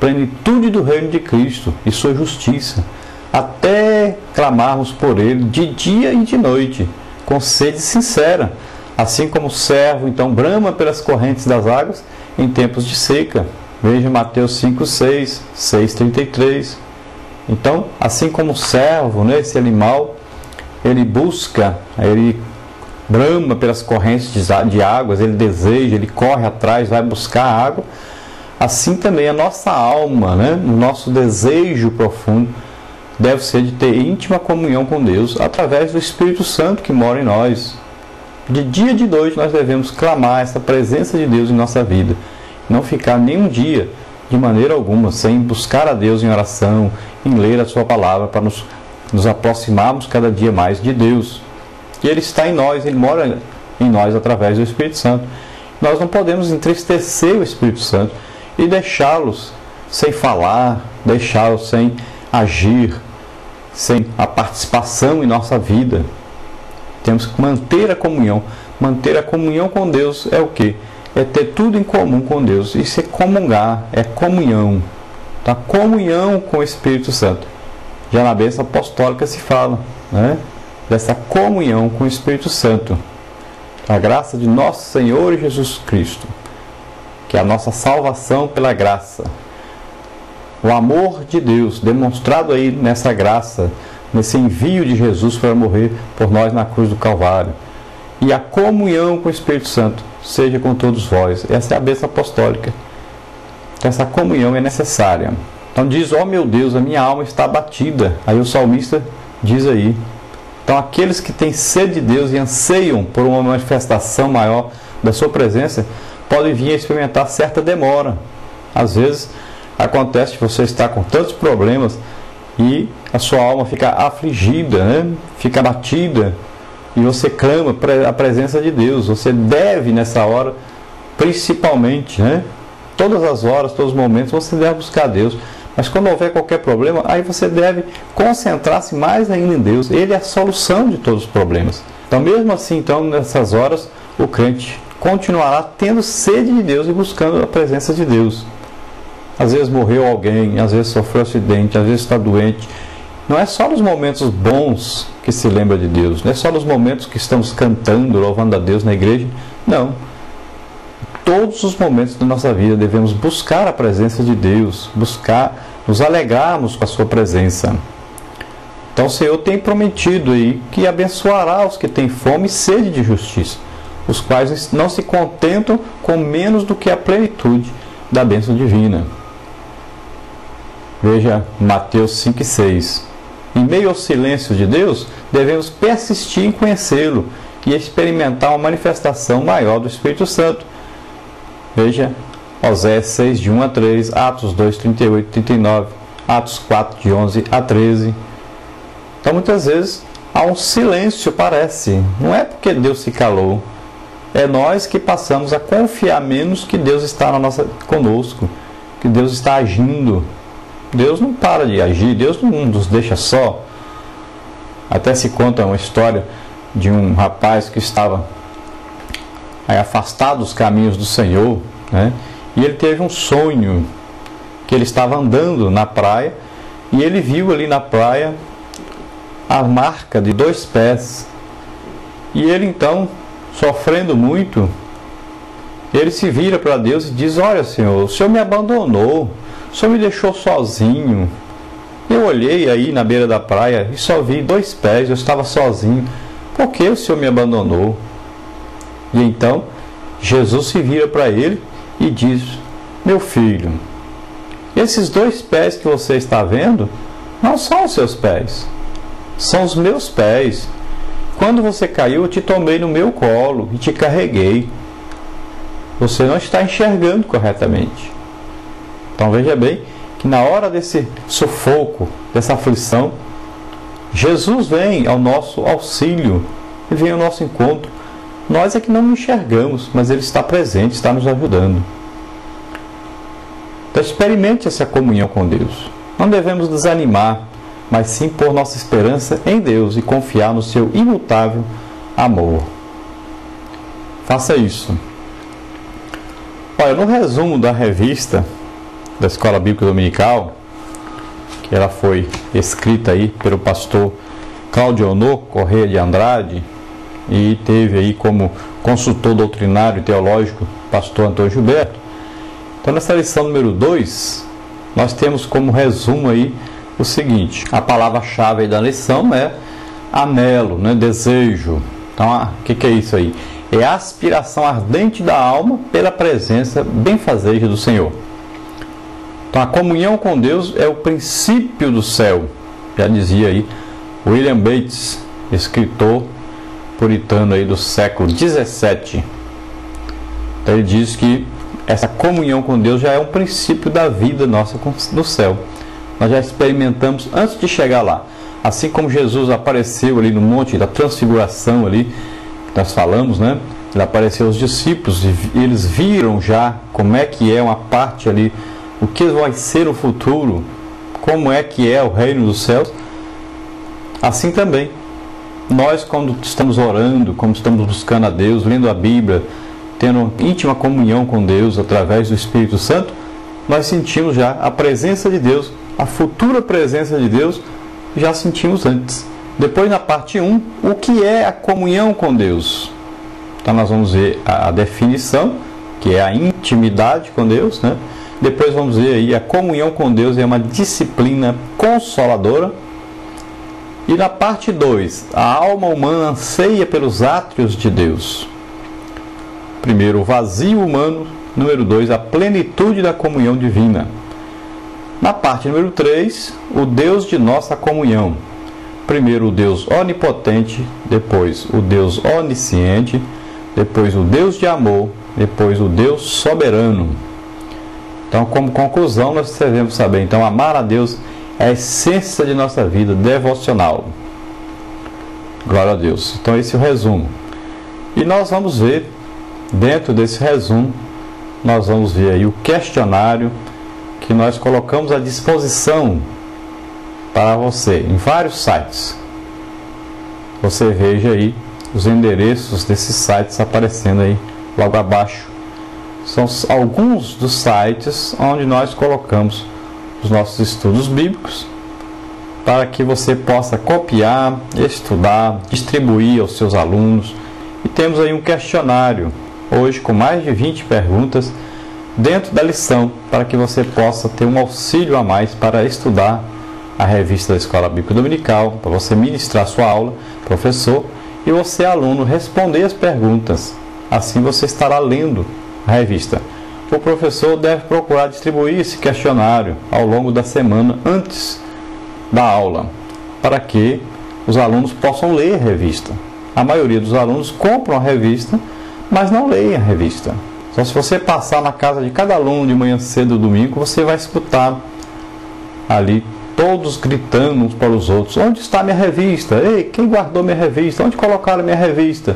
plenitude do reino de Cristo e sua justiça, até clamarmos por Ele de dia e de noite, com sede sincera, assim como o servo então brama pelas correntes das águas em tempos de seca. Veja Mateus 5:6, 6:33. Então, assim como o servo, né, esse animal, ele busca, ele brama pelas correntes de águas, ele deseja, ele corre atrás, vai buscar a água. Assim também a nossa alma, né, o nosso desejo profundo deve ser de ter íntima comunhão com Deus através do Espírito Santo que mora em nós. De dia e de noite nós devemos clamar essa presença de Deus em nossa vida. Não ficar nenhum dia, de maneira alguma, sem buscar a Deus em oração, em ler a sua palavra, para nos aproximarmos cada dia mais de Deus. E Ele está em nós, Ele mora em nós através do Espírito Santo. Nós não podemos entristecer o Espírito Santo e deixá-los sem falar, deixá-los sem agir, sem a participação em nossa vida. Temos que manter a comunhão. Manter a comunhão com Deus é o quê? É ter tudo em comum com Deus. Isso é comungar, é comunhão. Tá? Comunhão com o Espírito Santo. Já na bênção apostólica se fala, né, dessa comunhão com o Espírito Santo. A graça de nosso Senhor Jesus Cristo, que é a nossa salvação pela graça. O amor de Deus demonstrado aí nessa graça, nesse envio de Jesus para morrer por nós na cruz do Calvário. E a comunhão com o Espírito Santo seja com todos vós. Essa é a bênção apostólica. Então essa comunhão é necessária. Então diz, ó meu Deus, a minha alma está abatida. Aí o salmista diz aí. Então aqueles que têm sede de Deus e anseiam por uma manifestação maior da sua presença, podem vir a experimentar certa demora. Às vezes acontece que você está com tantos problemas e a sua alma fica afligida, né? Fica abatida, e você clama a presença de Deus. Você deve nessa hora, principalmente, né? Todas as horas, todos os momentos, você deve buscar Deus. Mas quando houver qualquer problema, aí você deve concentrar-se mais ainda em Deus. Ele é a solução de todos os problemas. Então mesmo assim, então, nessas horas, o crente continuará tendo sede de Deus e buscando a presença de Deus. Às vezes morreu alguém, às vezes sofreu um acidente, às vezes está doente. Não é só nos momentos bons que se lembra de Deus, não é só nos momentos que estamos cantando, louvando a Deus na igreja. Não. Todos os momentos da nossa vida devemos buscar a presença de Deus, buscar nos alegrarmos com a sua presença. Então o Senhor tem prometido aí que abençoará os que têm fome e sede de justiça, os quais não se contentam com menos do que a plenitude da bênção divina. Veja Mateus 5:6. Em meio ao silêncio de Deus, devemos persistir em conhecê-lo e experimentar uma manifestação maior do Espírito Santo. Veja Oséias 6, de 1 a 3, Atos 2, 38 e 39, Atos 4, de 11 a 13. Então muitas vezes há um silêncio, parece. Não é porque Deus se calou. É nós que passamos a confiar menos que Deus está conosco, que Deus está agindo. Deus não para de agir, Deus não nos deixa só. Até se conta uma história de um rapaz que estava aí afastado dos caminhos do Senhor, né? E ele teve um sonho, que ele estava andando na praia, e ele viu ali na praia a marca de 2 pés. E ele então, sofrendo muito, ele se vira para Deus e diz: olha, Senhor, o Senhor me abandonou, o Senhor me deixou sozinho. Eu olhei aí na beira da praia e só vi 2 pés, eu estava sozinho. Por que o Senhor me abandonou? E então Jesus se vira para ele e diz: meu filho, esses 2 pés que você está vendo não são os seus pés, são os meus pés. Quando você caiu, eu te tomei no meu colo e te carreguei. Você não está enxergando corretamente. Então veja bem que na hora desse sufoco, dessa aflição, Jesus vem ao nosso auxílio e vem ao nosso encontro. Nós é que não enxergamos, mas Ele está presente, está nos ajudando. Então experimente essa comunhão com Deus. Não devemos desanimar, mas sim pôr nossa esperança em Deus e confiar no seu imutável amor. Faça isso. Olha, no resumo da revista, da Escola Bíblica Dominical, que ela foi escrita aí pelo pastor Cláudio Honor Correia de Andrade, e teve aí como consultor doutrinário e teológico pastor Antônio Gilberto. Então, nessa lição número 2, nós temos como resumo aí o seguinte: a palavra-chave da lição é anelo, né? Desejo. Então, o que é isso aí? É a aspiração ardente da alma pela presença benfazeja do Senhor. Então, a comunhão com Deus é o princípio do céu. Já dizia aí William Bates, escritor puritano aí do século 17. Então, ele diz que essa comunhão com Deus já é um princípio da vida nossa no céu. Nós já experimentamos antes de chegar lá. Assim como Jesus apareceu ali no Monte da Transfiguração ali, que nós falamos, né? Ele apareceu aos discípulos e eles viram já como é que é uma parte ali, o que vai ser o futuro, como é que é o reino dos céus. Assim também, nós, quando estamos orando, como estamos buscando a Deus, lendo a Bíblia, tendo íntima comunhão com Deus através do Espírito Santo, nós sentimos já a presença de Deus, a futura presença de Deus, já sentimos antes. Depois, na parte 1, o que é a comunhão com Deus? Então, nós vamos ver a definição, que é a intimidade com Deus, né? Depois vamos ver aí a comunhão com Deus é uma disciplina consoladora. E na parte 2, a alma humana anseia pelos átrios de Deus. Primeiro, o vazio humano. Número 2, a plenitude da comunhão divina. Na parte número 3, o Deus de nossa comunhão. Primeiro, o Deus onipotente, depois o Deus onisciente, depois o Deus de amor, depois o Deus soberano. Então, como conclusão, nós devemos saber, então, amar a Deus é a essência de nossa vida devocional. Glória a Deus. Então, esse é o resumo. E nós vamos ver, dentro desse resumo, nós vamos ver aí o questionário que nós colocamos à disposição para você em vários sites. Você veja aí os endereços desses sites aparecendo aí logo abaixo. São alguns dos sites onde nós colocamos os nossos estudos bíblicos para que você possa copiar, estudar, distribuir aos seus alunos. E temos aí um questionário hoje com mais de 20 perguntas dentro da lição, para que você possa ter um auxílio a mais para estudar a revista da Escola Bíblica Dominical, para você ministrar sua aula, professor, e você, aluno, responder as perguntas. Assim você estará lendo a revista. O professor deve procurar distribuir esse questionário ao longo da semana antes da aula, para que os alunos possam ler a revista. A maioria dos alunos compram a revista, mas não leem a revista. Então, se você passar na casa de cada aluno de manhã cedo, domingo, você vai escutar ali todos gritando uns para os outros: onde está minha revista? Ei, quem guardou minha revista? Onde colocaram minha revista?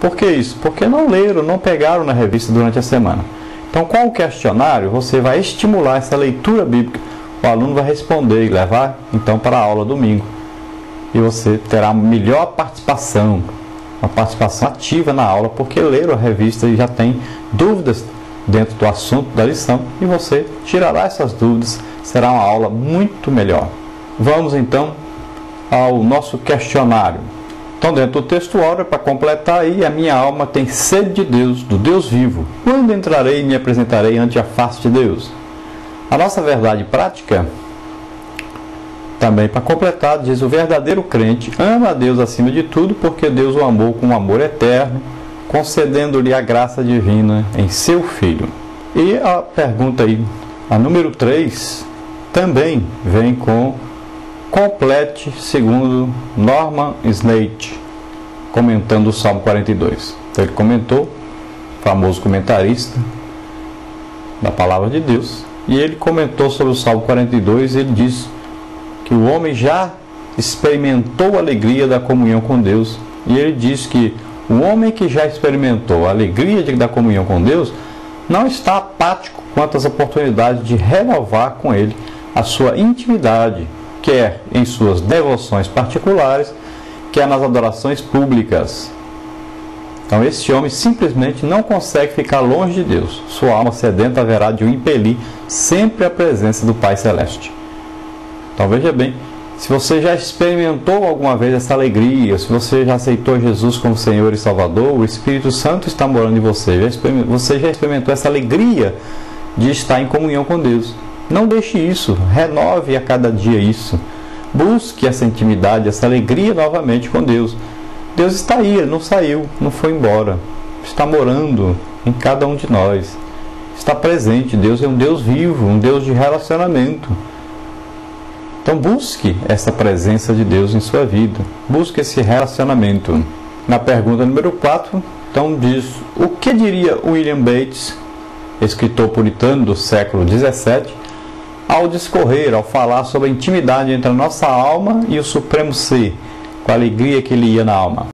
Por que isso? Porque não leram, não pegaram na revista durante a semana. Então, com o questionário, você vai estimular essa leitura bíblica. O aluno vai responder e levar, então, para a aula domingo. E você terá melhor participação, uma participação ativa na aula, porque leram a revista e já tem dúvidas dentro do assunto da lição, e você tirará essas dúvidas. Será uma aula muito melhor. Vamos, então, ao nosso questionário. Então, dentro do texto, ora, para completar aí: a minha alma tem sede de Deus, do Deus vivo. Quando entrarei e me apresentarei ante a face de Deus? A nossa verdade prática, também para completar, diz: o verdadeiro crente ama a Deus acima de tudo, porque Deus o amou com um amor eterno, concedendo-lhe a graça divina em seu Filho. E a pergunta aí, a número 3, também vem com: complete segundo Norman Slate, comentando o Salmo 42. Então, ele comentou, famoso comentarista da Palavra de Deus, e ele comentou sobre o Salmo 42, e ele diz que o homem já experimentou a alegria da comunhão com Deus, e ele diz que o homem que já experimentou a alegria da comunhão com Deus não está apático quanto às oportunidades de renovar com Ele a sua intimidade, quer em suas devoções particulares, quer nas adorações públicas. Então esse homem simplesmente não consegue ficar longe de Deus. Sua alma sedenta haverá de o impelir sempre à presença do Pai Celeste. Então veja bem, se você já experimentou alguma vez essa alegria, se você já aceitou Jesus como Senhor e Salvador, o Espírito Santo está morando em você. Você já experimentou essa alegria de estar em comunhão com Deus. Não deixe isso, renove a cada dia isso. Busque essa intimidade, essa alegria novamente com Deus. Deus está aí, Ele não saiu, não foi embora. Está morando em cada um de nós. Está presente. Deus é um Deus vivo, um Deus de relacionamento. Então busque essa presença de Deus em sua vida. Busque esse relacionamento. Na pergunta número 4, então diz: o que diria William Bates, escritor puritano do século XVII, ao discorrer, ao falar sobre a intimidade entre a nossa alma e o Supremo Ser, com a alegria que ele ia na alma?